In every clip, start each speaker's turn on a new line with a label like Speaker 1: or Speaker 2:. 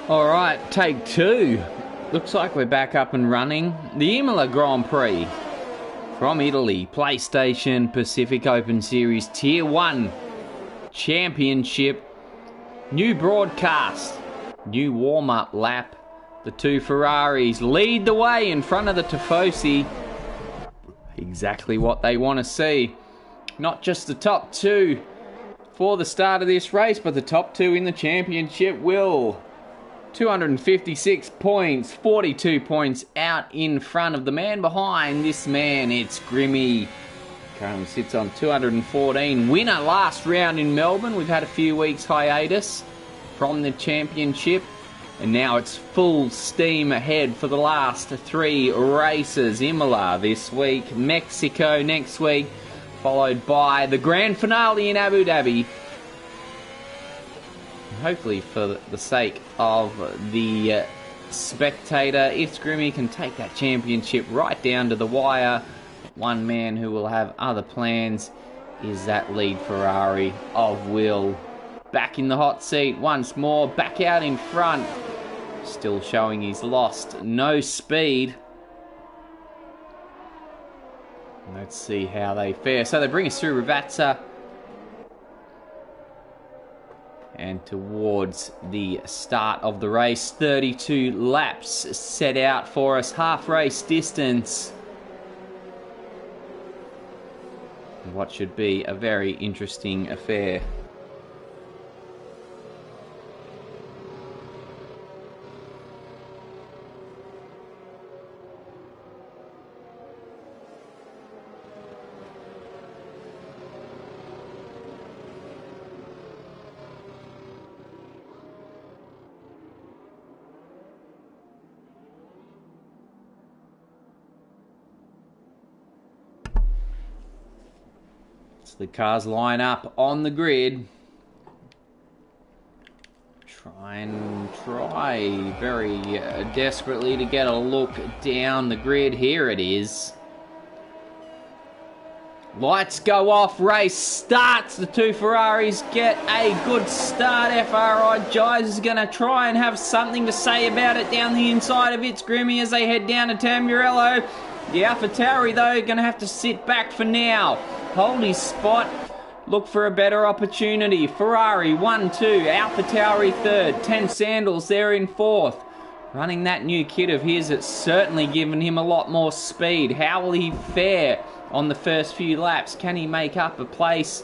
Speaker 1: Alright, take two. Looks like we're back up and running. The Imola Grand Prix from Italy, PlayStation Pacific Open Series Tier 1 Championship. New broadcast, new warm-up lap. The two Ferraris lead the way in front of the Tifosi. Exactly what they want to see. Not just the top two for the start of this race, but the top two in the championship will. 256 points, 42 points out in front of the man behind this man. It's Grimmy. Currently sits on 214. Winner last round in Melbourne. We've had a few weeks hiatus from the championship. And now it's full steam ahead for the last three races. Imola this week, Mexico next week, followed by the grand finale in Abu Dhabi. Hopefully for the sake of the spectator, if Grimmy can take that championship right down to the wire, one man who will have other plans is that lead Ferrari of Will. Back in the hot seat once more, back out in front. Still showing he's lost no speed. Let's see how they fare. So they bring us through Ravazza and towards the start of the race. 32 laps set out for us, half race distance. What should be a very interesting affair. The cars line up on the grid. Try very desperately to get a look down the grid. Here it is. Lights go off, race starts. The two Ferraris get a good start. FRI Jives is going to try and have something to say about it down the inside of It's Grimmy as they head down to Tamburello. The AlphaTauri, though, going to have to sit back for now. Hold his spot. Look for a better opportunity. Ferrari 1-2. AlphaTauri third. 10 Sandals there in fourth. Running that new kit of his, it's certainly given him a lot more speed. How will he fare on the first few laps? Can he make up a place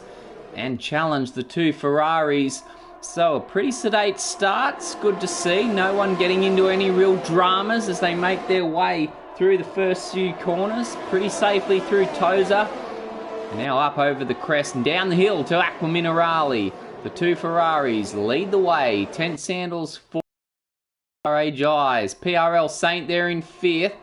Speaker 1: and challenge the two Ferraris? So a pretty sedate start. It's good to see. No one getting into any real dramas as they make their way through the first few corners. Pretty safely through Tosa. Now up over the crest and down the hill to Aqua Minerale. The two Ferraris lead the way. 10 Sandals for Jives. PRL Saint there in fifth.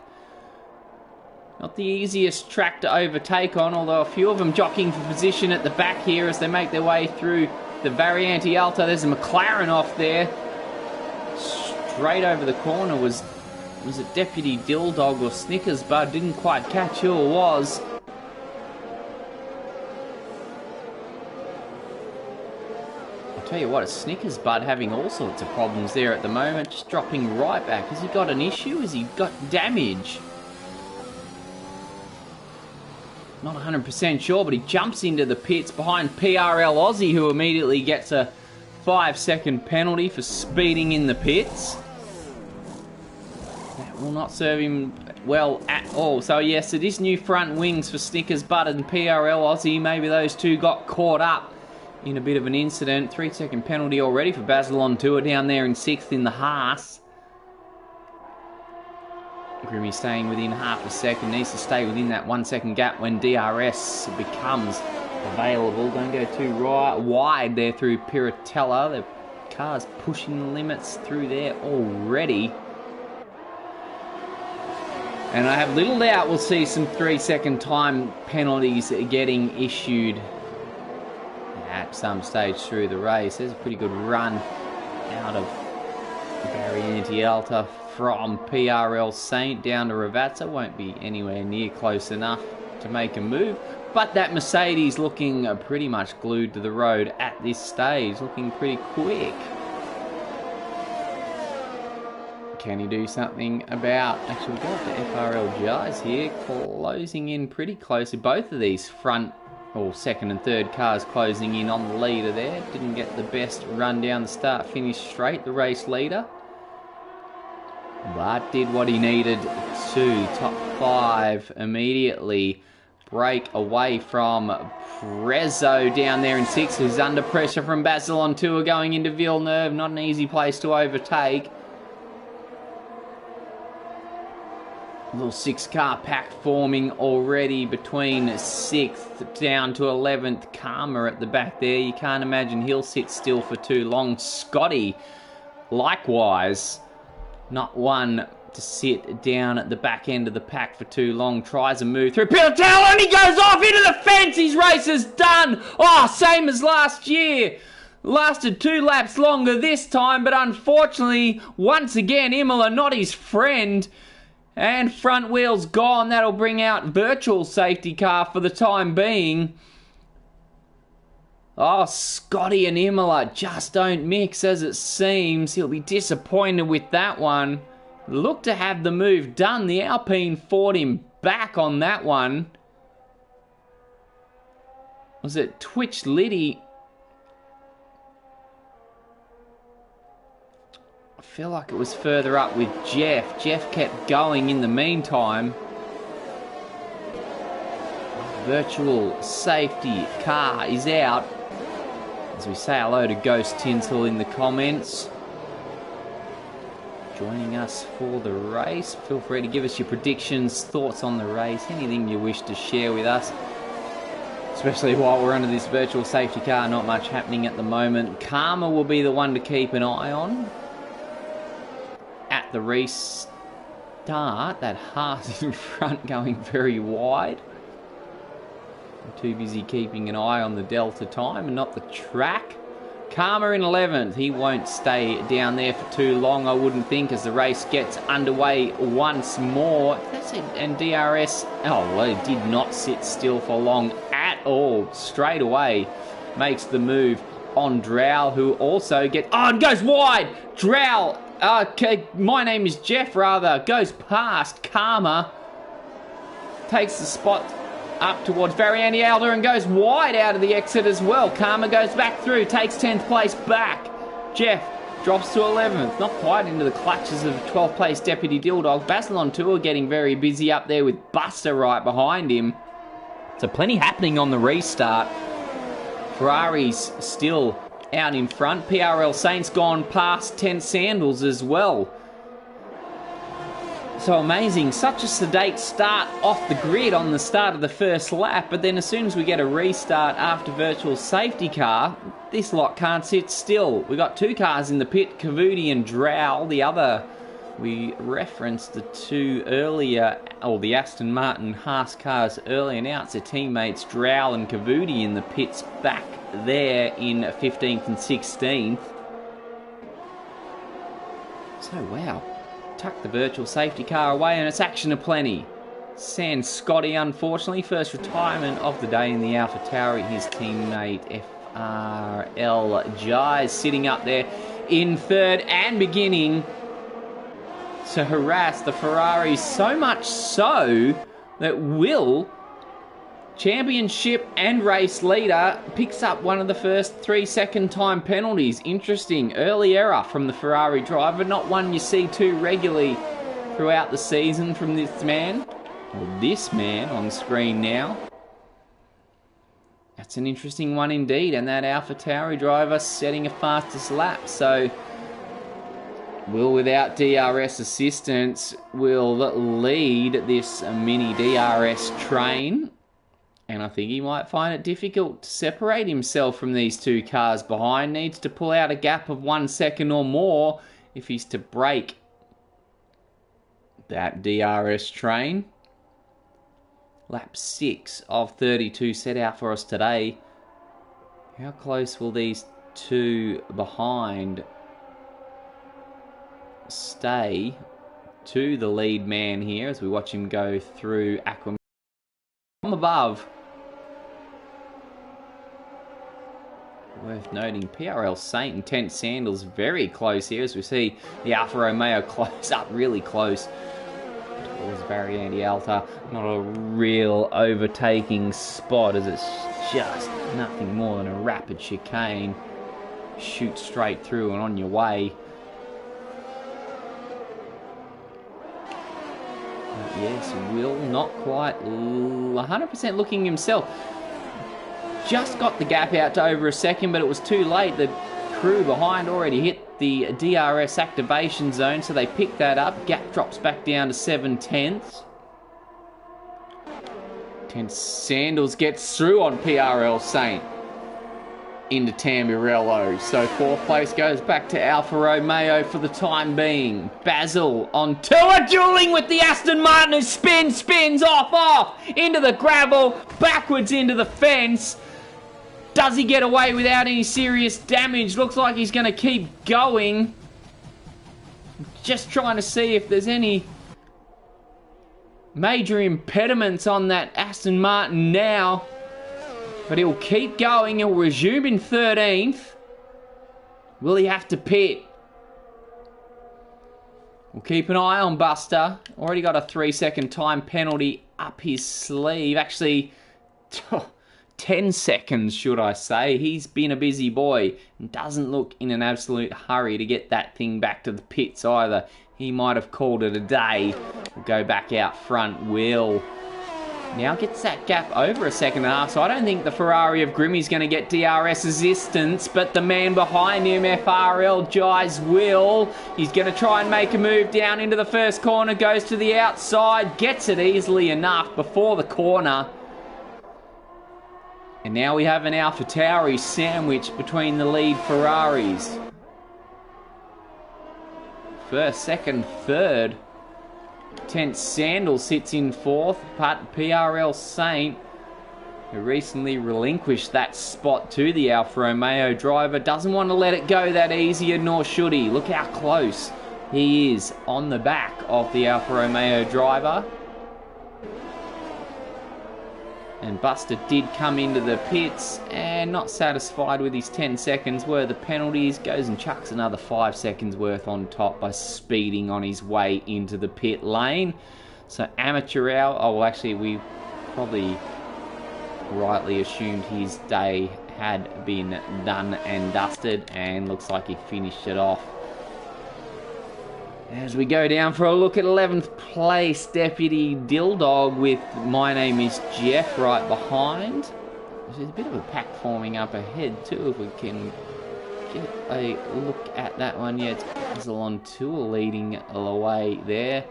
Speaker 1: Not the easiest track to overtake on, although a few of them jockeying for position at the back here as they make their way through the Variante Alta. There's a McLaren off there. Straight over the corner was it Deputy Dilldog or Snickers Bud? Didn't quite catch who it was. Tell you what, a Snickers Bud having all sorts of problems there at the moment, just dropping right back. Has he got an issue? Has he got damage? Not 100% sure, but he jumps into the pits behind PRL Aussie, who immediately gets a 5-second penalty for speeding in the pits. That will not serve him well at all. So yes, it is new front wings for Snickers Bud and PRL Aussie. Maybe those two got caught up in a bit of an incident. 3-second penalty already for Basil on tour down there in 6th in the Haas. Grimmy staying within half a second. Needs to stay within that 1-second gap when DRS becomes available. Don't go too wide there through Piratella. The car's pushing the limits through there already. And I have little doubt we'll see some 3-second time penalties getting issued at some stage through the race. There's a pretty good run out of Variante Alta from PRL Saint down to Ravazza. Won't be anywhere near close enough to make a move, but that Mercedes looking pretty much glued to the road at this stage, looking pretty quick. can he do something about... Actually, we'll go up to FRL Jars here, closing in pretty closely. Both of these front or second and third cars closing in on the leader there. Didn't get the best run down the start, finish straight, the race leader. But did what he needed to. Top 5 immediately. Break away from Prezzo down there in 6th, who's under pressure from Basil on tour going into Villeneuve. Not an easy place to overtake. Little 6-car pack forming already between 6th down to 11th. Karma at the back there. You can't imagine he'll sit still for too long. Scotty, likewise, not one to sit down at the back end of the pack for too long. Tries a move through Pilatell and he goes off into the fence. His race is done. Oh, same as last year. Lasted 2 laps longer this time, but unfortunately, once again, Imola not his friend. And front wheel's gone. That'll bring out virtual safety car for the time being. Oh, Scotty and Imola just don't mix as it seems. He'll be disappointed with that one. Looked to have the move done. The Alpine fought him back on that one. Was it Twitch Liddy? I feel like it was further up with Jeff. Jeff kept going in the meantime. Virtual safety car is out. As we say hello to Ghost Tinsel in the comments. Joining us for the race. Feel free to give us your predictions, thoughts on the race, anything you wish to share with us. Especially while we're under this virtual safety car, not much happening at the moment. Karma will be the one to keep an eye on. At the restart, that Haas in front going very wide. I'm too busy keeping an eye on the Delta time and not the track. Karma in 11th. He won't stay down there for too long, I wouldn't think, as the race gets underway once more. That's it. And DRS, oh, well, it did not sit still for long at all. Straight away makes the move on Drow, who also gets... Oh, and goes wide! Drow, okay, my name is Jeff, rather, goes past Karma. Takes the spot up towards Variandy Elder and goes wide out of the exit as well. Karma goes back through, takes 10th place back. Jeff drops to 11th, not quite into the clutches of 12th place Deputy Dilldog. Basil on tour getting very busy up there with Buster right behind him. So plenty happening on the restart. Ferrari's still out in front. PRL Saints gone past 10 Sandals as well. So amazing, such a sedate start off the grid on the start of the first lap, but then as soon as we get a restart after virtual safety car, this lot can't sit still. We got 2 cars in the pit, Cavudi and Drow. The other, we referenced the 2 earlier, or the Aston Martin Haas cars earlier. Now it's their teammates Drow and Cavudi in the pits back there in 15th and 16th. So wow. Tuck the virtual safety car away and it's action aplenty. Sans Scotty, unfortunately, first retirement of the day in the AlphaTauri. His teammate FRL Jai sitting up there in 3rd and beginning to harass the Ferraris, so much so that Will, championship and race leader, picks up one of the first 3-second time penalties. Interesting. Early error from the Ferrari driver. Not one you see too regularly throughout the season from this man. Or this man on screen now. That's an interesting one indeed. And that AlphaTauri driver setting a fastest lap. So Will, without DRS assistance, will lead this mini DRS train. And I think he might find it difficult to separate himself from these 2 cars behind. Needs to pull out a gap of 1 second or more if he's to break that DRS train. Lap 6 of 32 set out for us today. How close will these 2 behind stay to the lead man here as we watch him go through Aquaman from above? Worth noting, PRL Saint and Tent Sandals very close here as we see the Alfa Romeo close up really close towards Variante Alta. Not a real overtaking spot as it's just nothing more than a rapid chicane. Shoot straight through and on your way. But yes, Will not quite 100% looking himself. Just got the gap out to over a second, but it was too late. The crew behind already hit the DRS activation zone, so they picked that up. Gap drops back down to 7/10. Tent Sandals gets through on PRL Saint into Tamburello. So 4th place goes back to Alfa Romeo for the time being. Basil on tour, dueling with the Aston Martin, who spins off into the gravel, backwards into the fence. Does he get away without any serious damage? Looks like he's going to keep going. Just trying to see if there's any major impediments on that Aston Martin now. But he'll keep going. He'll resume in 13th. Will he have to pit? We'll keep an eye on Buster. Already got a 3-second time penalty up his sleeve. Actually, 10 seconds, should I say. He's been a busy boy and doesn't look in an absolute hurry to get that thing back to the pits either. He might have called it a day. We'll go back out front. Will now gets that gap over a second and a half, so I don't think the Ferrari of Grimmy's going to get DRS assistance, but the man behind him, FRL Jais, Will. He's going to try and make a move down into the first corner, goes to the outside, gets it easily enough before the corner. And now we have an AlphaTauri sandwich between the lead Ferraris. First, second, third. Tent Sandal sits in 4th, but PRL Saint, who recently relinquished that spot to the Alfa Romeo driver, doesn't want to let it go that easy, nor should he. Look how close he is on the back of the Alfa Romeo driver. And Buster did come into the pits and not satisfied with his 10 seconds worth of penalties, goes and chucks another 5 seconds worth on top by speeding on his way into the pit lane. So amateur hour, oh well, actually we probably rightly assumed his day had been done and dusted, and looks like he finished it off. As we go down for a look at 11th place, Deputy Dilldog with My Name is Jeff right behind. There's a bit of a pack forming up ahead too, if we can get a look at that one. Yeah, it's Basil on tour leading the way there.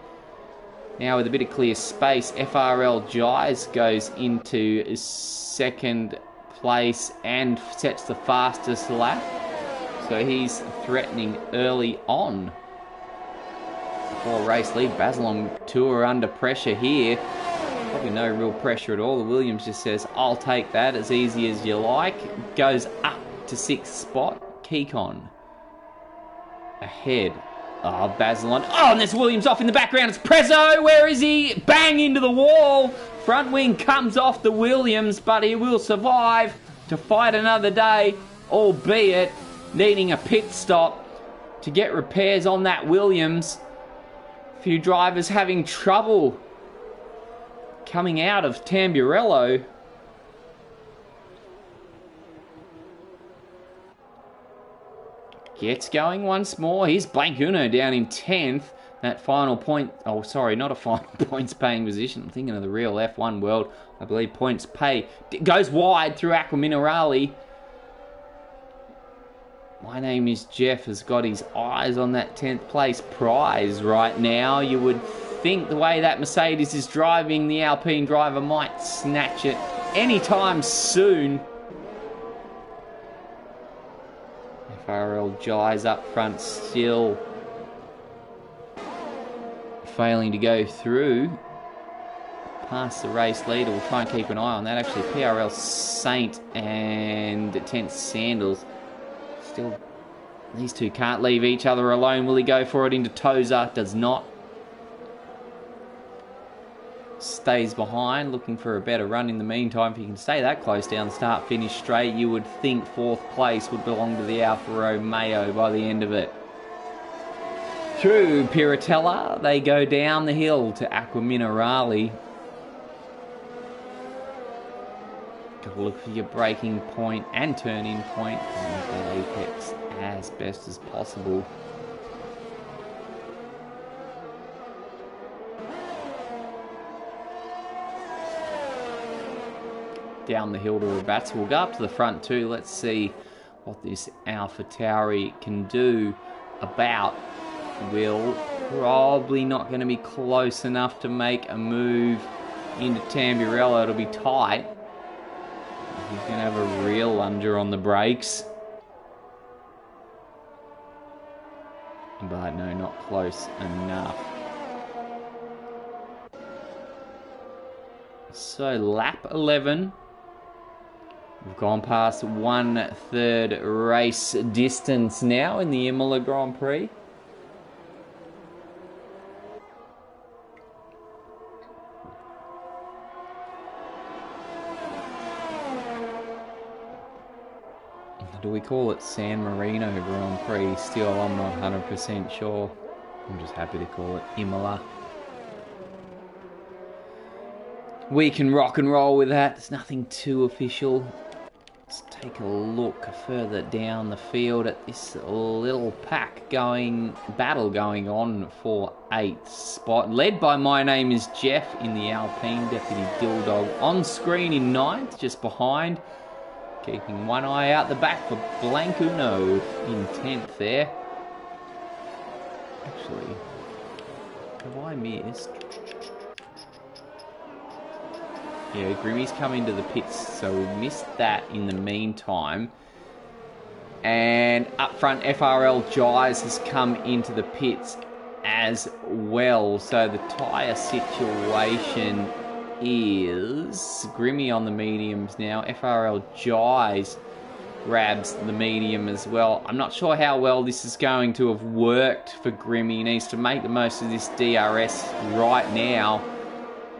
Speaker 1: Now with a bit of clear space, FRL Jais goes into 2nd place and sets the fastest lap. So he's threatening early on for race lead. Basil on tour under pressure here. Probably no real pressure at all. The Williams just says, I'll take that as easy as you like. Goes up to 6th spot. Kekon ahead of Basil on. Oh, and there's Williams off in the background. It's Prezzo. Where is he? Bang into the wall. Front wing comes off the Williams, but he will survive to fight another day, albeit needing a pit stop to get repairs on that Williams. Few drivers having trouble coming out of Tamburello. Gets going once more. Here's Blankuno down in 10th. That final point, oh sorry, not a final points paying position. I'm thinking of the real F1 world. I believe points pay. Goes wide through Aqua Minerale. My Name is Jeff has got his eyes on that 10th place prize right now. You would think the way that Mercedes is driving, the Alpine driver might snatch it anytime soon. FRL Jais up front still failing to go through past the race leader. We'll try and keep an eye on that. Actually, PRL Saint and Tent Sandals still, these two can't leave each other alone. Will he go for it into Tozer? Does not. stays behind, looking for a better run in the meantime. If you can stay that close down start finish straight, you would think 4th place would belong to the Alfa Romeo by the end of it. Through Piratella, they go down the hill to Aqua Minerale. Gotta look for your braking point and turn-in point and make that apex as best as possible. Down the hill to Rabatz. We'll go up to the front too. Let's see what this AlphaTauri can do about Will. Probably not going to be close enough to make a move into Tamburello. It'll be tight. He's going to have a real lunger on the brakes. But no, not close enough. So lap 11. We've gone past 1/3 race distance now in the Imola Grand Prix. Do we call it San Marino Grand Prix? Still, I'm not 100% sure. I'm just happy to call it Imola. We can rock and roll with that. There's nothing too official. Let's take a look further down the field at this little battle going on for 8th spot. Led by My Name is Jeff in the Alpine, Deputy Dilldog on screen in 9th, just behind. Keeping one eye out the back for Blancuno in 10th there. Actually, have I missed? Yeah, Grimmy's come into the pits, so we missed that in the meantime. And up front, FRL Giles has come into the pits as well. So the tyre situation is Grimmy on the mediums now. FRL Giles grabs the medium as well. I'm not sure how well this is going to have worked for Grimmy. He needs to make the most of this DRS right now.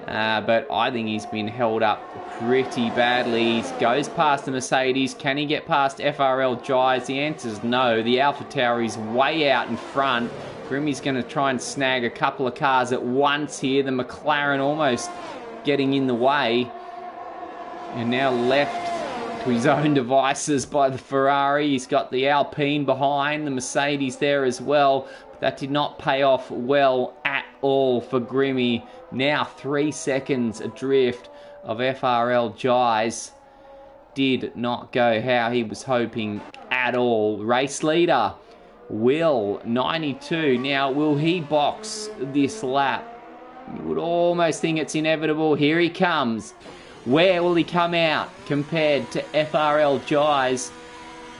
Speaker 1: But I think he's been held up pretty badly. He goes past the Mercedes. Can he get past FRL Giles? The answer is no. The AlphaTauri is way out in front. Grimmy's going to try and snag a couple of cars at once here. The McLaren almost getting in the way. And now left to his own devices by the Ferrari. He's got the Alpine behind, the Mercedes there as well. But that did not pay off well at all for Grimmy. Now 3 seconds adrift of FRL Giles. Did not go how he was hoping at all. Race leader, Will, 92. Now, will he box this lap? You would almost think it's inevitable. Here he comes. Where will he come out compared to FRL Giles?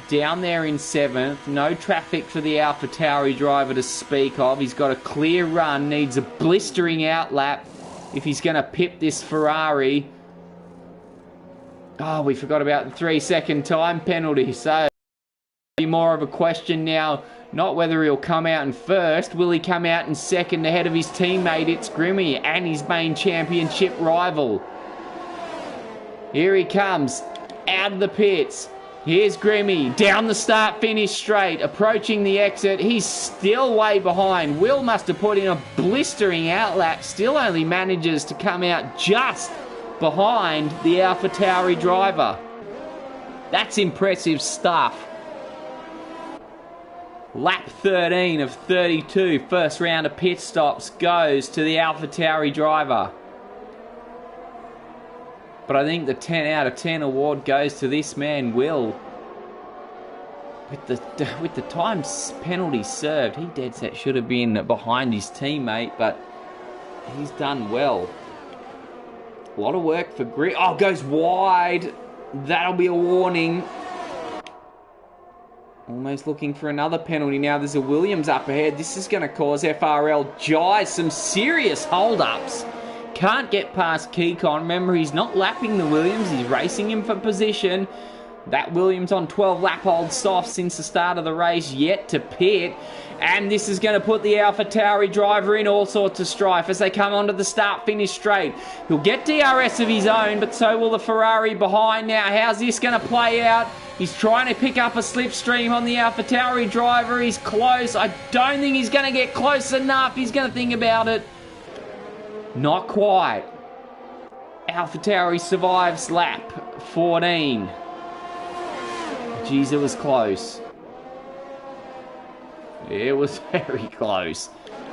Speaker 1: Down there in 7th. No traffic for the AlphaTauri driver to speak of. He's got a clear run. Needs a blistering outlap if he's going to pip this Ferrari. Oh, we forgot about the 3-second time penalty. So, be more of a question now. Not whether he'll come out in first. Will he come out in second ahead of his teammate? It's Grimmy and his main championship rival. Here he comes. Out of the pits. Here's Grimmy. Down the start finish straight. Approaching the exit. He's still way behind. Will must have put in a blistering outlap. Still only manages to come out just behind the AlphaTauri driver. That's impressive stuff. Lap 13 of 32, first round of pit stops, goes to the AlphaTauri driver. But I think the 10 out of 10 award goes to this man, Will. With the time penalty served, he dead set should have been behind his teammate, but he's done well. A lot of work for Grit. Oh, goes wide. That'll be a warning. Almost looking for another penalty now. There's a Williams up ahead. This is going to cause FRL Giles some serious hold-ups. Can't get past Keycon. Remember, he's not lapping the Williams. He's racing him for position. That Williams on 12 lap old soft since the start of the race, yet to pit. And this is going to put the AlphaTauri driver in all sorts of strife as they come onto the start-finish straight. He'll get DRS of his own, but so will the Ferrari behind. Now, how's this going to play out? He's trying to pick up a slipstream on the AlphaTauri driver. He's close. I don't think he's going to get close enough. He's going to think about it. Not quite. AlphaTauri survives lap 14. Jeez, it was close. It was very close.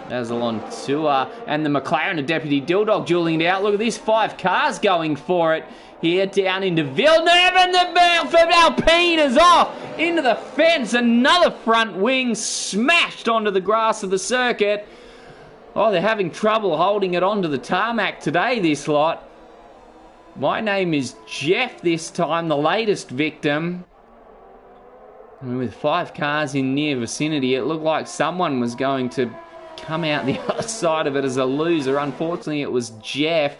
Speaker 1: Basil on tour. And the McLaren and Deputy Dilldog dueling it out. Look at this. 5 cars going for it. Here down into Villeneuve. And the Alpine is off. Into the fence. Another front wing smashed onto the grass of the circuit. Oh, they're having trouble holding it onto the tarmac today, this lot. My name is Jeff this time, the latest victim. And with 5 cars in near vicinity, it looked like someone was going to come out the other side of it as a loser. Unfortunately, it was Jeff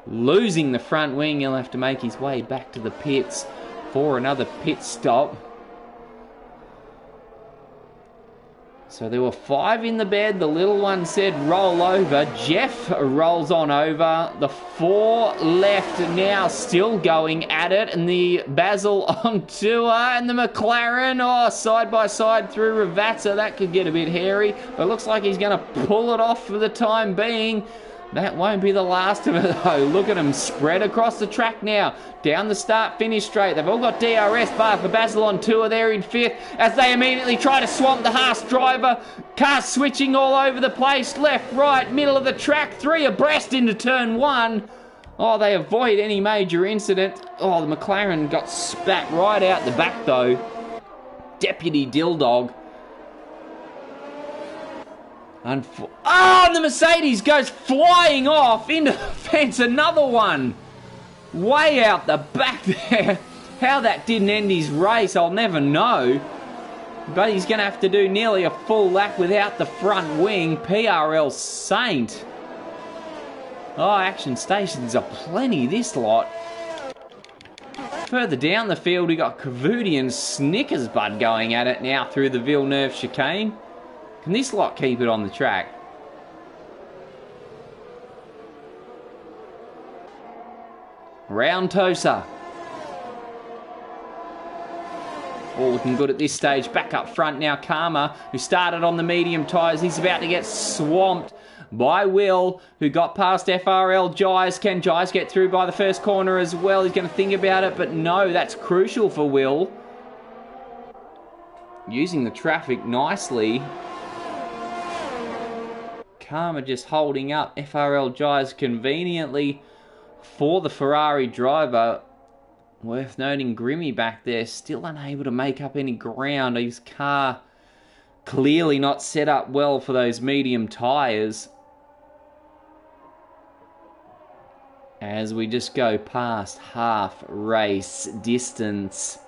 Speaker 1: losing the front wing. He'll have to make his way back to the pits for another pit stop. So there were 5 in the bed. The little one said roll over. Jeff rolls on over. The 4 left now still going at it. And the Basil on tour. And the McLaren, oh, side by side through Ravazza. That could get a bit hairy. But it looks like he's going to pull it off for the time being. That won't be the last of it, though. Look at them spread across the track now. Down the start-finish straight. They've all got DRS, bar for Basil on tour there in 5th as they immediately try to swamp the Haas driver. Cars switching all over the place. Left, right, middle of the track. 3 abreast into turn 1. Oh, they avoid any major incident. Oh, the McLaren got spat right out the back, though. Deputy Dilldog. Oh, and the Mercedes goes flying off into the fence. Another one. Way out the back there. How that didn't end his race, I'll never know. But he's going to have to do nearly a full lap without the front wing. PRL Saint. Oh, action stations are plenty, this lot. Further down the field, we got Cavudi and Snickersbud going at it now through the Villeneuve chicane. Can this lot keep it on the track? Round Tosa. All looking good at this stage. Back up front now, Karma, who started on the medium tyres. He's about to get swamped by Will, who got past FRL Jais. Can Jais get through by the first corner as well? He's going to think about it, but no, that's crucial for Will. Using the traffic nicely. Karma just holding up FRL Jais conveniently for the Ferrari driver. Worth noting, Grimmy back there still unable to make up any ground. His car clearly not set up well for those medium tyres. As we just go past half race distance.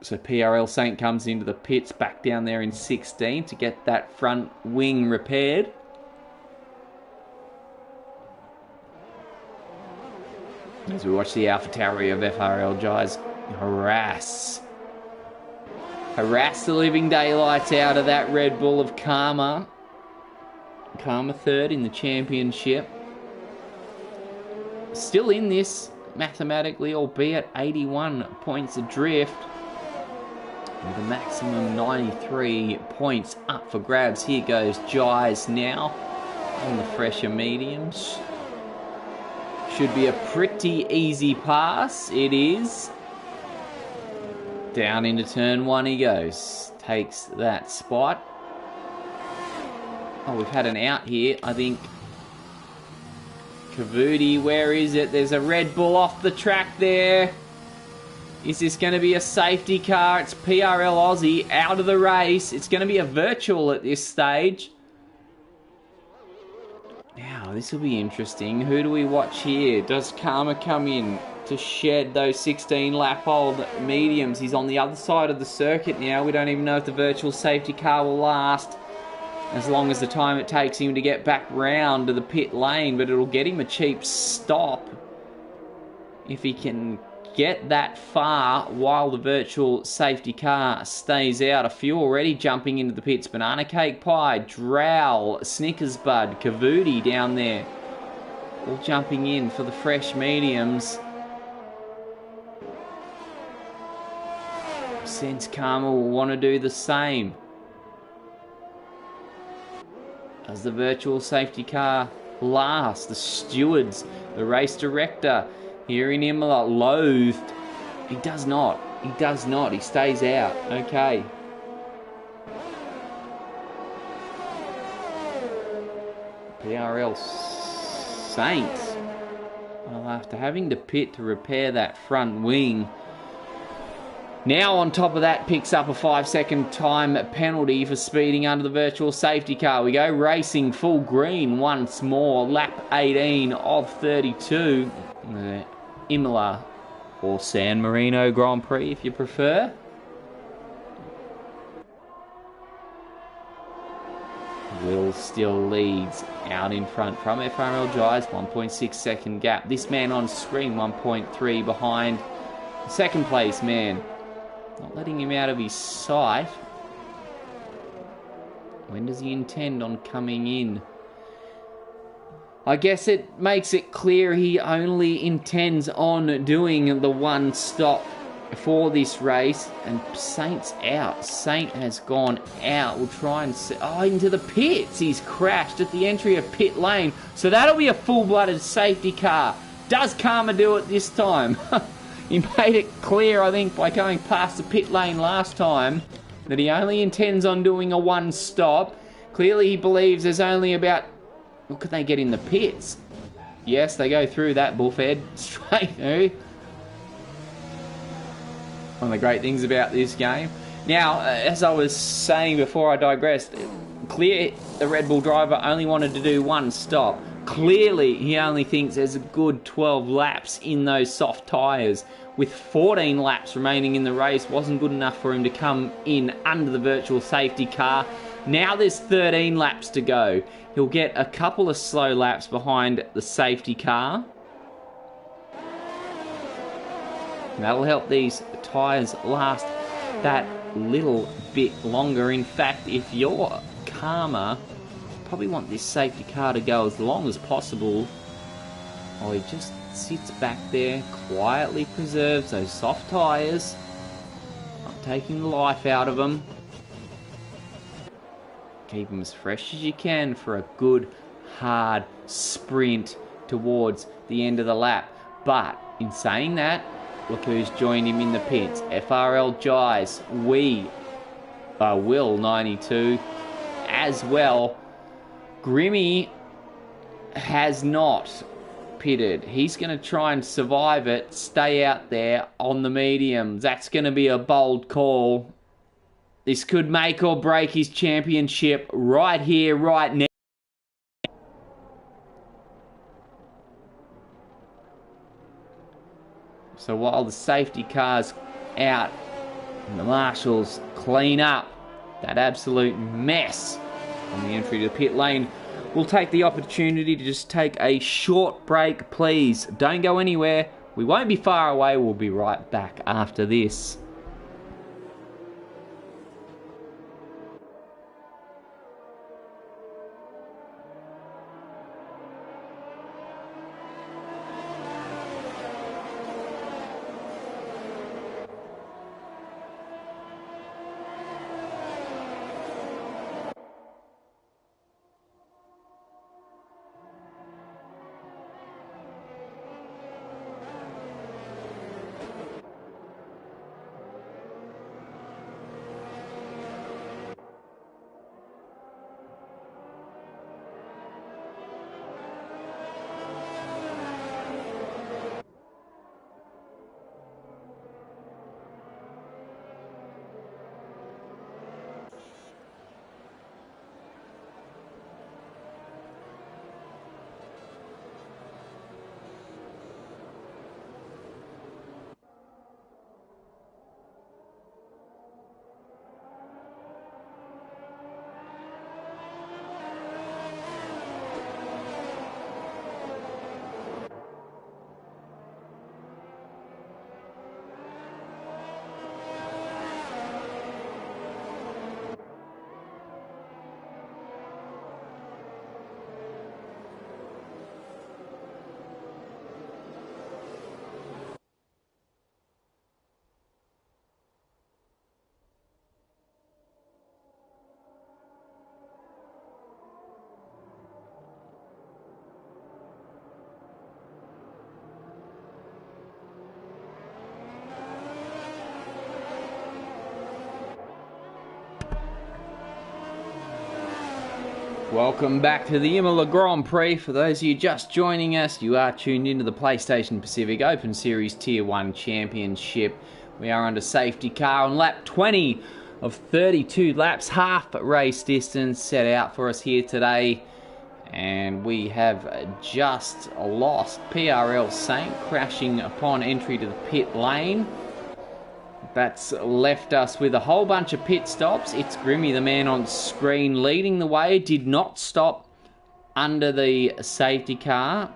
Speaker 1: So PRL Saint comes into the pits back down there in 16 to get that front wing repaired. As we watch the AlphaTauri of FRL Jais harass the living daylights out of that Red Bull of Karma. Karma 3rd in the championship. Still in this mathematically, albeit 81 points adrift. With a maximum 93 points up for grabs. Here goes Jais now on the fresher mediums. Should be a pretty easy pass. It is. Down into turn 1 he goes. Takes that spot. Oh, we've had an out here, I think. Cavudi, where is it? There's a Red Bull off the track there. Is this going to be a safety car? It's PRL Aussie out of the race. It's going to be a virtual at this stage. Now, this will be interesting. Who do we watch here? Does Karma come in to shed those 16-lap-old mediums? He's on the other side of the circuit now. We don't even know if the virtual safety car will last as long as the time it takes him to get back round to the pit lane, but it'll get him a cheap stop. if he can get that far while the virtual safety car stays out. A few already jumping into the pits. Banana Cake Pie, Drowl, Snickers Bud, Cavoodie down there. All jumping in for the fresh mediums. Sense Karma will want to do the same. As the virtual safety car last, the stewards, the race director here in Imola, loathed. He does not. He does not. He stays out. Okay. PRL Saints. Well, after having to pit to repair that front wing, now on top of that picks up a 5-second time penalty for speeding under the virtual safety car. We go racing full green once more. Lap 18 of 32. Imola or San Marino Grand Prix if you prefer. Will still leads out in front from FRL Giants. 1.6 second gap. This man on screen 1.3 behind the second place man. Not letting him out of his sight. When does he intend on coming in? I guess it makes it clear he only intends on doing the one stop for this race. And Saint's out. Saint has gone out. We'll try and see. Oh, into the pits. He's crashed at the entry of pit lane. So that'll be a full-blooded safety car. Does Karma do it this time? He made it clear, I think, by going past the pit lane last time, that he only intends on doing a one stop. Clearly he believes there's only about... Look, can they get in the pits? Yes, they go through that bullfed straight through. One of the great things about this game. Now, as I was saying before I digressed, clear the Red Bull driver only wanted to do one stop. Clearly, he only thinks there's a good 12 laps in those soft tyres. With 14 laps remaining in the race, wasn't good enough for him to come in under the virtual safety car. Now there's 13 laps to go. He'll get a couple of slow laps behind the safety car. That'll help these tyres last that little bit longer. In fact, if you're Karma, probably want this safety car to go as long as possible. Oh, he just sits back there, quietly preserves those soft tyres, not taking the life out of them. Keep them as fresh as you can for a good, hard sprint towards the end of the lap. But in saying that, look who's joined him in the pits. FRL Jais, Will 92 as well. Grimmy has not pitted. He's going to try and survive it, stay out there on the mediums. That's going to be a bold call. This could make or break his championship right here, right now. So while the safety car's out and the marshals clean up that absolute mess on the entry to the pit lane, we'll take the opportunity to just take a short break, please. Don't go anywhere. We won't be far away. We'll be right back after this. Welcome back to the Imola Grand Prix. For those of you just joining us, you are tuned into the PlayStation Pacific Open Series Tier 1 Championship. We are under safety car on lap 20 of 32 laps, half race distance set out for us here today. And we have just lost PRL Saint, crashing upon entry to the pit lane. That's left us with a whole bunch of pit stops. It's Grimmy, the man on screen, leading the way. Did not stop under the safety car.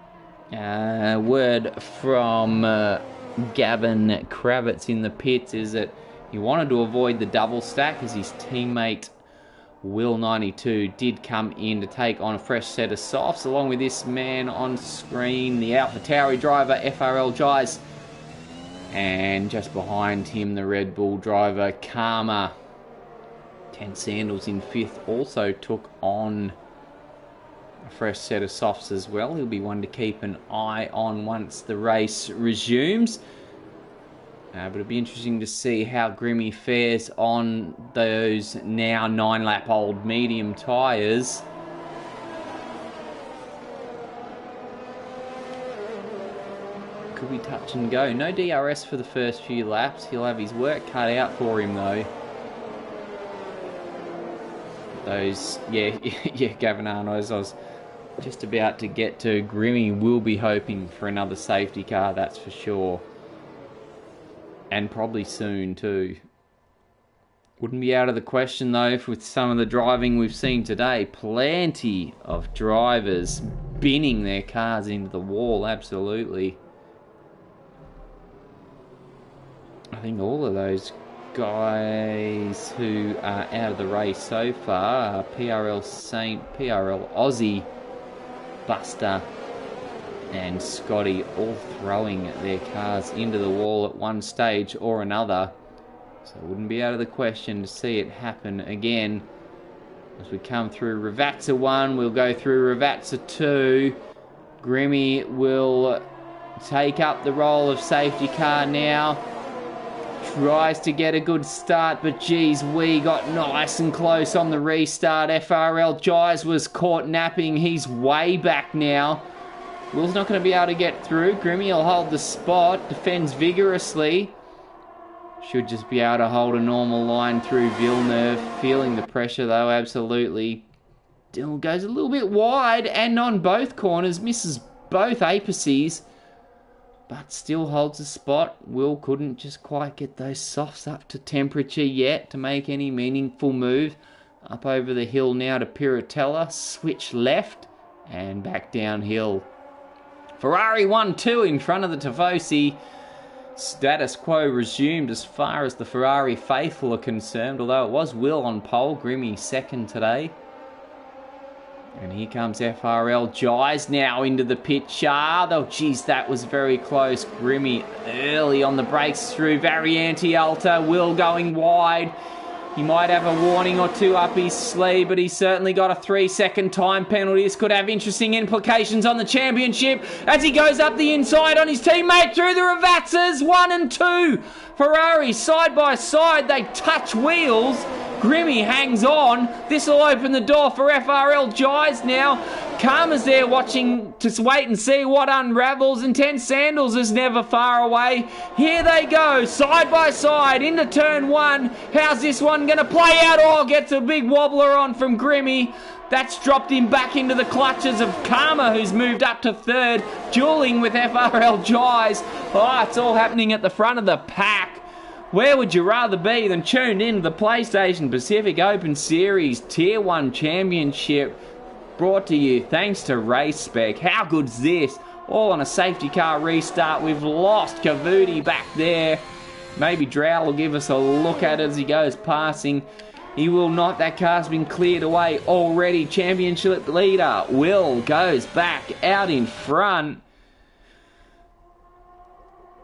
Speaker 1: Word from Gavin Kravitz in the pits is that he wanted to avoid the double stack as his teammate Will92 did come in to take on a fresh set of softs. Along with this man on screen, the AlphaTauri driver, FRL Jais. And just behind him, the Red Bull driver, Karma. 10 Sandals in 5th also took on a fresh set of softs as well. He'll be one to keep an eye on once the race resumes. But it'll be interesting to see how Grimmy fares on those now 9-lap-old medium tyres. Could be touch and go. No DRS for the first few laps. He'll have his work cut out for him though. Those, yeah, Gavin Arnold, I was just about to get to. Grimmy will be hoping for another safety car, that's for sure. And probably soon too. Wouldn't be out of the question though with some of the driving we've seen today. Plenty of drivers binning their cars into the wall, absolutely. I think all of those guys who are out of the race so far are PRL Saint, PRL Aussie, Buster and Scotty, all throwing their cars into the wall at one stage or another. So it wouldn't be out of the question to see it happen again. As we come through Ravazza 1, we'll go through Ravazza 2. Grimmy will take up the role of safety car now. Tries to get a good start, but geez, we got nice and close on the restart. FRL Jais was caught napping. He's way back now. Will's not going to be able to get through. Grimmy will hold the spot, defends vigorously. Should just be able to hold a normal line through Villeneuve. Feeling the pressure though, absolutely. Dylan goes a little bit wide and on both corners, misses both apices. But still holds a spot. Will couldn't just quite get those softs up to temperature yet to make any meaningful move. Up over the hill now to Piratella. Switch left and back downhill. Ferrari 1-2 in front of the Tifosi. Status quo resumed as far as the Ferrari faithful are concerned. Although it was Will on pole. Grimmy second today. And here comes FRL Jais now into the pit yard. Oh, geez, that was very close. Grimmy early on the brakes through Variante Alta. Will going wide. He might have a warning or two up his sleeve, but he's certainly got a 3-second time penalty. This could have interesting implications on the championship as he goes up the inside on his teammate through the Ravazzas. 1 and 2. Ferrari side by side. They touch wheels. Grimmy hangs on. This will open the door for FRL Jais now. Karma's there watching to wait and see what unravels, and 10 Sandals is never far away. Here they go, side by side, into turn 1. How's this one going to play out? Oh, gets a big wobbler on from Grimmy. That's dropped him back into the clutches of Karma, who's moved up to third, dueling with FRL Jais. Oh, it's all happening at the front of the pack. Where would you rather be than tuned in to the PlayStation Pacific Open Series Tier 1 Championship, brought to you thanks to Race Spec. How good's this? All on a safety car restart. We've lost Cavuti back there. Maybe Drow will give us a look at it as he goes passing. He will not. That car's been cleared away already. Championship leader Will goes back out in front.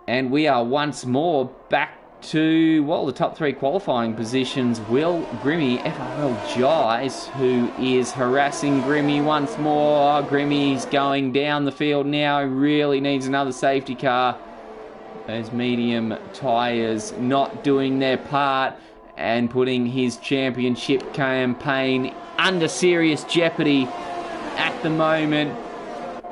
Speaker 1: And we are once more back to, well, the top 3 qualifying positions. Will, Grimmy, FRL Jais, who is harassing Grimmy once more. Grimmy's going down the field now. He really needs another safety car. Those medium tyres not doing their part. and putting his championship campaign under serious jeopardy at the moment.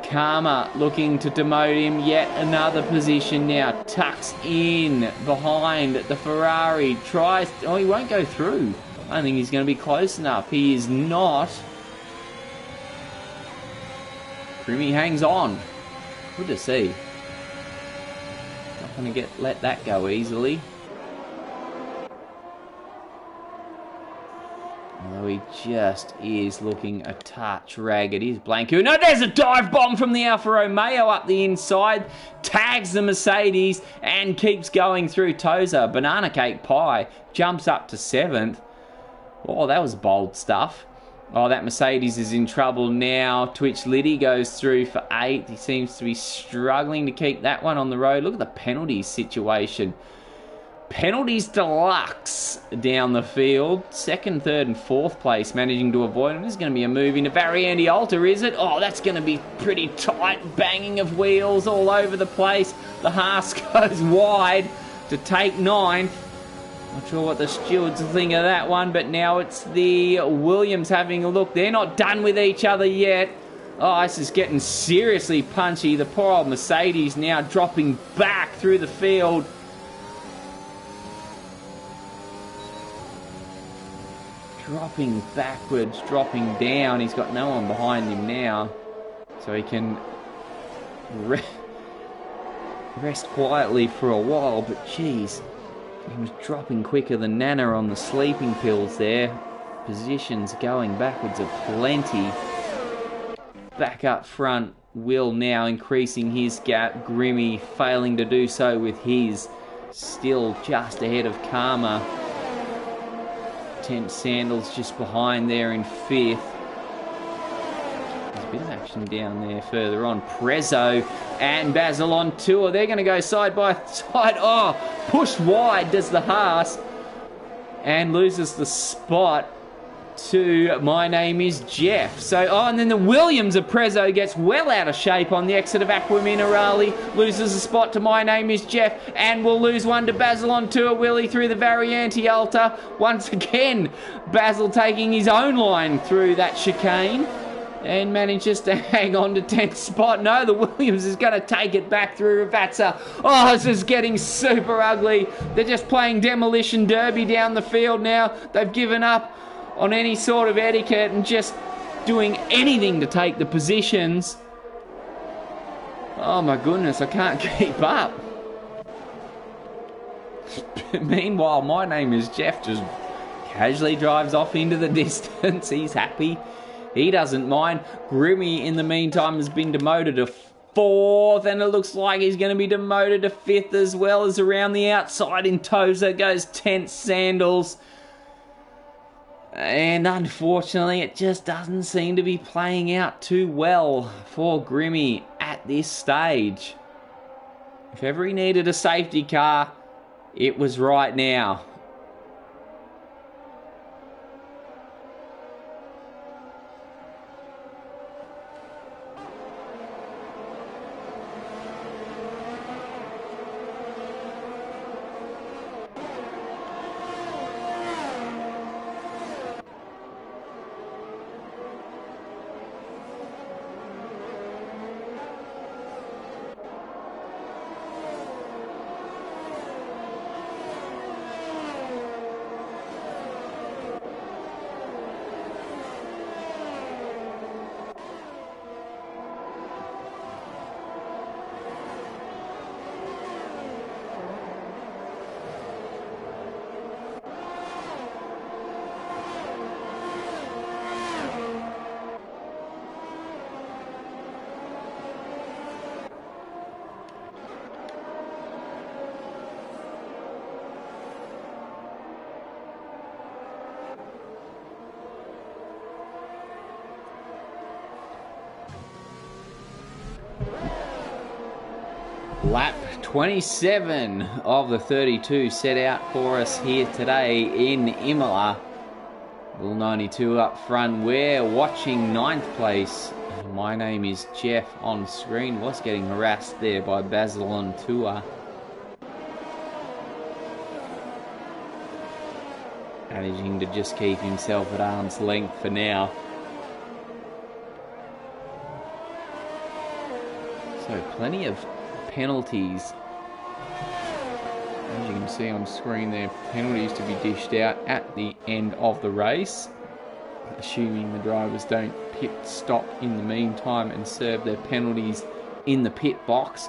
Speaker 1: Karma looking to demote him yet another position now. Tucks in behind the Ferrari. Tries... Oh, he won't go through. I don't think he's going to be close enough. He is not. Grimmy hangs on. Good to see. Not going to let that go easily. Although he just is looking a touch ragged. Here's Blanco. No, there's a dive bomb from the Alfa Romeo up the inside. Tags the Mercedes and keeps going through Toza. Banana Cake Pie jumps up to 7th. Oh, that was bold stuff. Oh, that Mercedes is in trouble now. Twitch Liddy goes through for 8th. He seems to be struggling to keep that one on the road. Look at the penalties situation. Penalties deluxe down the field. 2nd, 3rd and 4th place managing to avoid them. This is going to be a move into Variante Alta, is it? Oh, that's going to be pretty tight. Banging of wheels all over the place. The Haas goes wide to take 9th. Not sure what the stewards think of that one, but now it's the Williams having a look. They're not done with each other yet. Oh, this is getting seriously punchy. The poor old Mercedes now dropping back through the field. Dropping backwards, dropping down. He's got no one behind him now. So he can rest quietly for a while, but geez. He was dropping quicker than Nana on the sleeping pills there. Positions going backwards are plenty. Back up front, Will now increasing his gap. Grimmy failing to do so with his. Still just ahead of Karma. Tent Sandals just behind there in 5th. There's a bit of action down there further on. Prezzo and Basil on tour. They're going to go side by side. Oh, pushed wide does the Haas. And loses the spot to My Name is Jeff. So, oh, and then the Williams of Prezzo gets well out of shape on the exit of Aqua Minerale. Loses a spot to My Name is Jeff. And will lose one to Basil on tour. Willie through the Variante Alta. Once again, Basil taking his own line through that chicane. And manages to hang on to 10th spot. No, the Williams is going to take it back through Ravazza. Oh, this is getting super ugly. They're just playing demolition derby down the field now. They've given up on any sort of etiquette and just doing anything to take the positions. Oh my goodness, I can't keep up. Meanwhile, My Name is Jeff just casually drives off into the distance. He's happy. He doesn't mind. Grimmy, in the meantime, has been demoted to 4th, and it looks like he's going to be demoted to 5th as well. As around the outside in Toza goes Tent Sandals. And unfortunately, it just doesn't seem to be playing out too well for Grimmy at this stage. If ever he needed a safety car, it was right now. Lap 27 of the 32 set out for us here today in Imola. Will 92 up front. We're watching 9th place. My Name is Jeff on screen. Was getting harassed there by Basil on tour. managing to just keep himself at arm's length for now. So plenty of penalties. As you can see on screen there, penalties to be dished out at the end of the race, assuming the drivers don't pit stop in the meantime and serve their penalties in the pit box.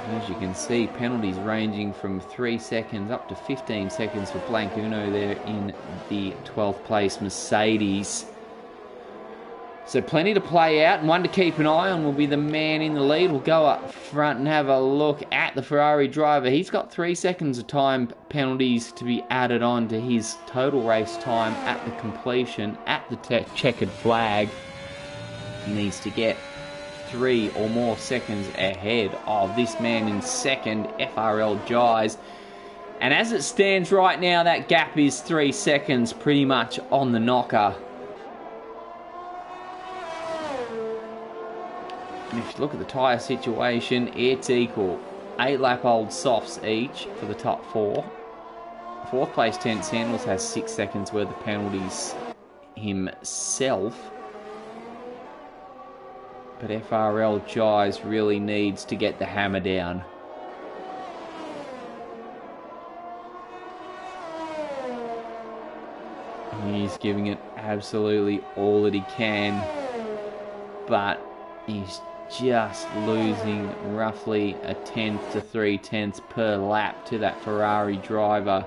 Speaker 1: As you can see, penalties ranging from 3 seconds up to 15 seconds for Blancuno there in the 12th place Mercedes. So plenty to play out, and one to keep an eye on will be the man in the lead. We'll go up front and have a look at the Ferrari driver. He's got 3 seconds of time penalties to be added on to his total race time at the completion at the checkered flag. He needs to get 3 or more seconds ahead of this man in second, FRL Jais. And as it stands right now, that gap is 3 seconds, pretty much on the knocker. And if you look at the tyre situation, it's equal. 8-lap-old softs each for the top 4. 4th place Tent Sandals has 6 seconds worth of penalties himself. But FRL Jais really needs to get the hammer down. He's giving it absolutely all that he can, but he's just losing roughly a 1/10 to 3/10 per lap to that Ferrari driver.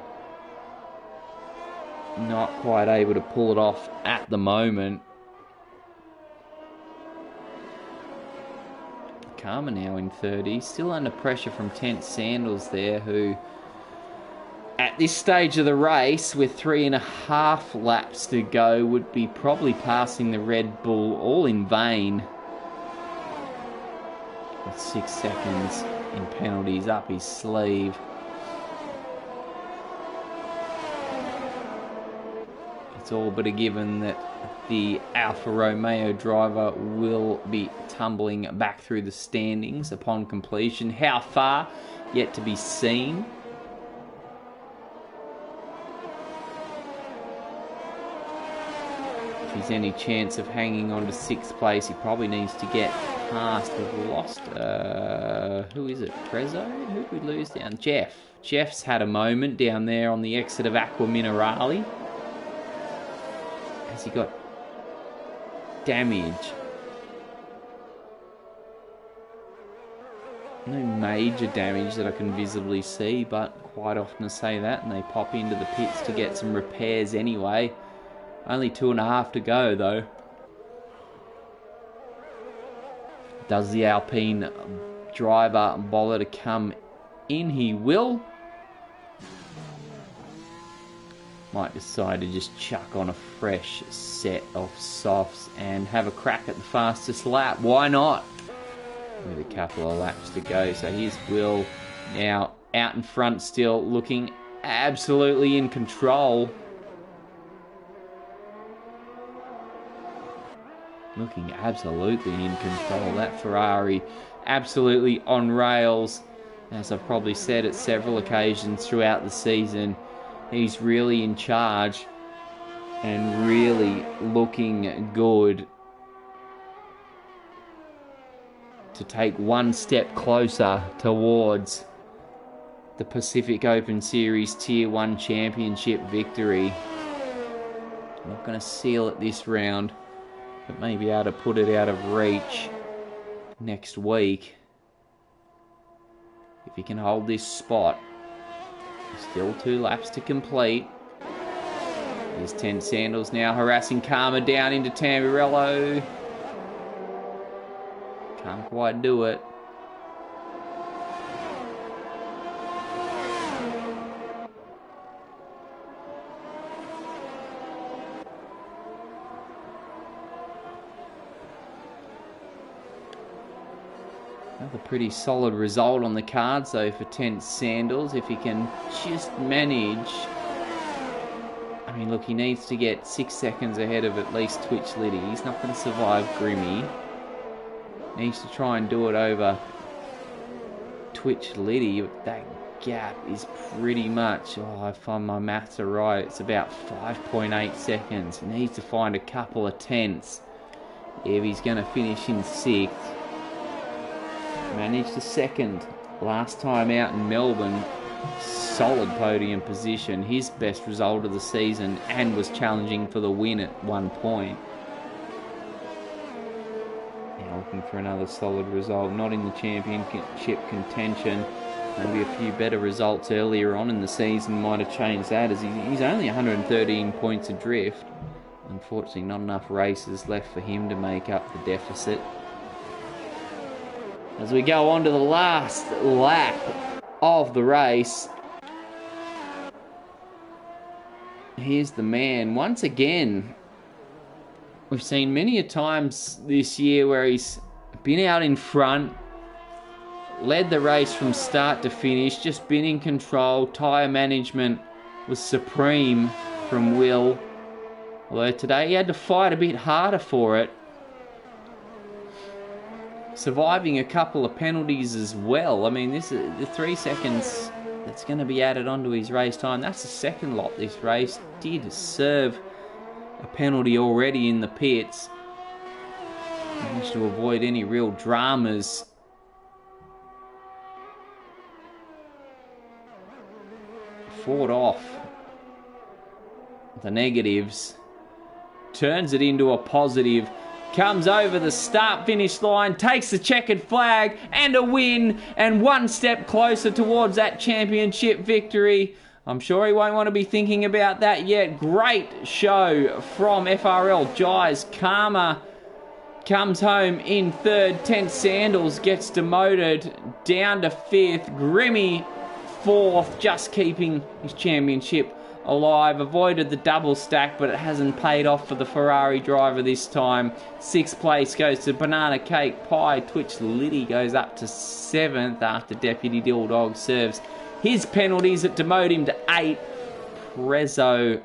Speaker 1: Not quite able to pull it off at the moment. Karma now in 30, still under pressure from Tent Sandals there, who at this stage of the race with 3.5 laps to go would be probably passing the Red Bull all in vain. With 6 seconds in penalties up his sleeve. It's all but a given that the Alfa Romeo driver will be tumbling back through the standings upon completion. How far? Yet to be seen. If there's any chance of hanging on to 6th place, he probably needs to get past. We've lost, who is it? Prezzo? Who did we lose down? Jeff. Jeff's had a moment down there on the exit of Aqua Minerale. Has he got damage? No major damage that I can visibly see, but quite often I say that and they pop into the pits to get some repairs anyway. Only 2.5 to go though. Does the Alpine driver bother to come in? He will. Might decide to just chuck on a fresh set of softs and have a crack at the fastest lap. Why not? With a couple of laps to go. So here's Will now out in front still, looking absolutely in control. Looking absolutely in control. That Ferrari absolutely on rails. As I've probably said at several occasions throughout the season, he's really in charge and really looking good to take one step closer towards the Pacific Open Series Tier 1 Championship victory. I'm not going to seal it this round, but may be able to put it out of reach next week. If he can hold this spot. Still 2 laps to complete. There's Tent Sandals now harassing Karma down into Tamburello. Can't quite do it. Another pretty solid result on the cards though for Tent Sandals, if he can just manage. I mean, look, he needs to get 6 seconds ahead of at least Twitch Liddy. He's not going to survive Grimmy. Needs to try and do it over Twitch Liddy. That gap is pretty much, if my maths are right, it's about 5.8 seconds. He needs to find a couple of tenths if he's going to finish in 6th. Managed the 2nd last time out in Melbourne. Solid podium position, his best result of the season, and was challenging for the win at one point. Now looking for another solid result, not in the championship contention. Maybe a few better results earlier on in the season might have changed that, as he's only 113 points adrift. Unfortunately, not enough races left for him to make up the deficit. As we go on to the last lap of the race, here's the man. Once again, we've seen many a times this year where he's been out in front, led the race from start to finish, just been in control. Tyre management was supreme from Will. Although today he had to fight a bit harder for it. Surviving a couple of penalties as well. I mean, this is the 3 seconds that's going to be added onto his race time. That's the second lot this race. Did serve a penalty already in the pits. Managed to avoid any real dramas. Fought off the negatives. Turns it into a positive. Comes over the start-finish line, takes the checkered flag and a win, and one step closer towards that championship victory. I'm sure he won't want to be thinking about that yet. Great show from FRL Jais. Karma comes home in 3rd. 10 Sandals gets demoted down to 5th. Grimmy 4th, just keeping his championship alive. Avoided the double stack, but it hasn't paid off for the Ferrari driver this time. 6th place goes to Banana Cake Pie. Twitch Liddy goes up to 7th after Deputy Dilldog serves his penalties that demote him to 8th. Prezzo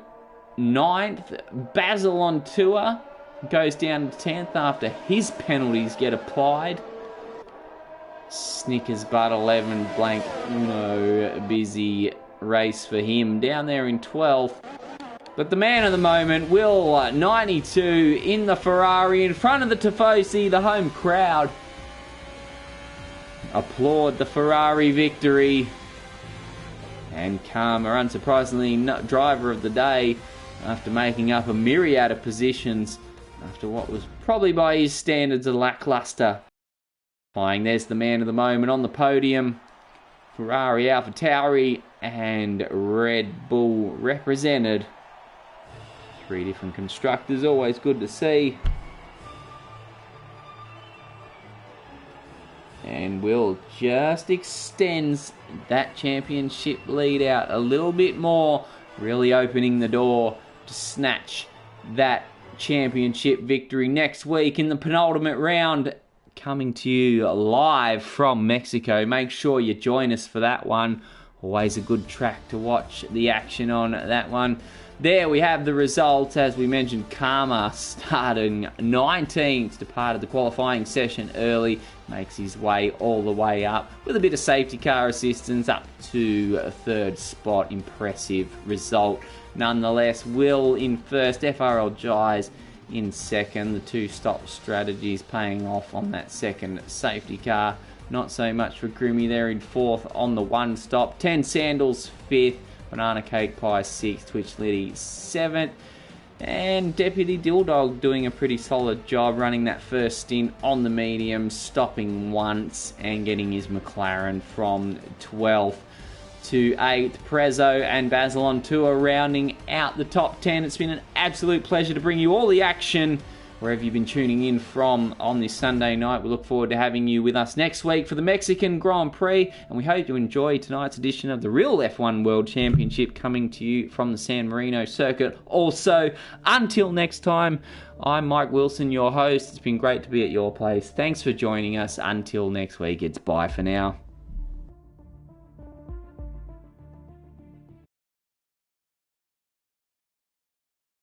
Speaker 1: 9th. Basil on tour goes down to 10th after his penalties get applied. Snickers Butt 11 blank Uno busy race for him down there in 12th. But the man of the moment, Will 92 in the Ferrari in front of the Tifosi. The home crowd applaud the Ferrari victory. And Karma, unsurprisingly, driver of the day after making up a myriad of positions after what was probably by his standards a lackluster. There's the man of the moment on the podium. Ferrari, AlphaTauri and Red Bull represented. 3 different constructors, always good to see. And Will just extends that championship lead out a little bit more, really opening the door to snatch that championship victory next week in the penultimate round, coming to you live from Mexico. Make sure you join us for that one. Always a good track to watch the action on that one. There we have the results. As we mentioned, Karma starting 19th, departed the qualifying session early, makes his way all the way up with a bit of safety car assistance up to a 3rd spot. Impressive result nonetheless. Will in 1st, FRL Jais in 2nd. The 2-stop strategies paying off on that 2nd safety car. Not so much for Grimmy there in 4th on the 1-stop. 10 Sandals 5th. Banana Cake Pie 6th. Twitch Liddy 7th. And Deputy Dilldog doing a pretty solid job running that first stint on the medium, stopping once and getting his McLaren from 12th to 8th. Prezzo and Basil on tour rounding out the top 10. It's been an absolute pleasure to bring you all the action wherever you've been tuning in from on this Sunday night. We look forward to having you with us next week for the Mexican Grand Prix, and we hope you enjoy tonight's edition of the Real F1 World Championship coming to you from the San Marino circuit. Also, until next time, I'm Mike Wilson, your host. It's been great to be at your place. Thanks for joining us. Until next week, it's bye for now.